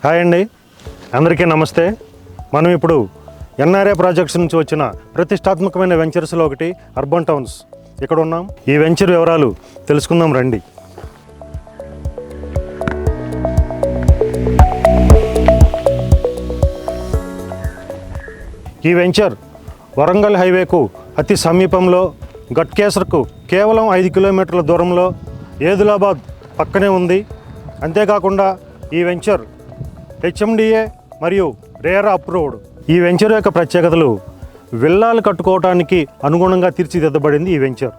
Hi అండి, అందరికీ నమస్తే. మనం ఇప్పుడు ఎన్ఆర్ఏ ప్రాజెక్ట్స్ నుంచి వచ్చిన ప్రతిష్టాత్మకమైన వెంచర్స్లో ఒకటి అర్బన్ టౌన్స్ ఇక్కడ ఉన్నాం. ఈ వెంచర్ వివరాలు తెలుసుకుందాం రండి. ఈ వెంచర్ వరంగల్ హైవేకు అతి సమీపంలో, గట్కేసర్కు కేవలం 5 కిలోమీటర్ల దూరంలో, ఏదులాబాద్ పక్కనే ఉంది. అంతేకాకుండా ఈ వెంచర్ హెచ్ఎండిఏ మరియు రేరా అప్రూవ్డ్. ఈ వెంచర్ యొక్క ప్రత్యేకతలు: విల్లాలు కట్టుకోవడానికి అనుగుణంగా తీర్చిదిద్దబడింది ఈ వెంచర్.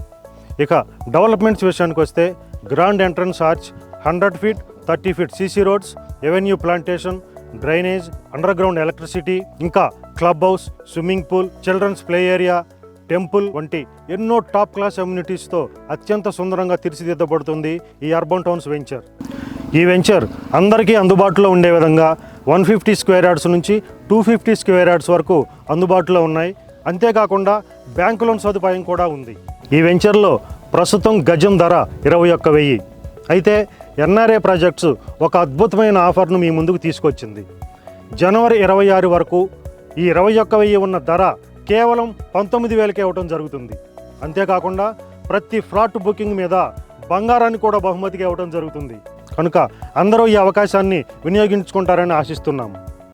ఇక డెవలప్మెంట్స్ విషయానికి వస్తే grand entrance arch, 100 feet 30 feet CC roads, avenue plantation, drainage, underground electricity, ఇంకా club house, swimming pool, children's play area, temple వంటి ఎన్నో టాప్ క్లాస్ అమ్యూనిటీస్తో అత్యంత సుందరంగా తీర్చిదిద్దబడుతుంది ఈ అర్బన్ టౌన్స్ వెంచర్. ఈ వెంచర్ అందరికీ అందుబాటులో ఉండే విధంగా 150 స్క్వేర్ యార్డ్స్ నుంచి 250 స్క్వేర్ యార్డ్స్ వరకు అందుబాటులో ఉన్నాయి. అంతేకాకుండా బ్యాంకు లోన్ సదుపాయం కూడా ఉంది. ఈ వెంచర్లో ప్రస్తుతం గజం ధర 21,000. అయితే ఎన్ఆర్ఏ ప్రాజెక్ట్స్ ఒక అద్భుతమైన ఆఫర్ను మీ ముందుకు తీసుకొచ్చింది. జనవరి 26 వరకు ఈ 21,000 ఉన్న ధర కేవలం 19,000కే ఇవ్వడం జరుగుతుంది. అంతేకాకుండా ప్రతి ఫ్లాట్ బుకింగ్ మీద బంగారాన్ని కూడా బహుమతిగా ఇవ్వడం జరుగుతుంది. కనుక అందరూ ఈ అవకాశాన్ని వినియోగించుకుంటారని ఆశిస్తున్నాము.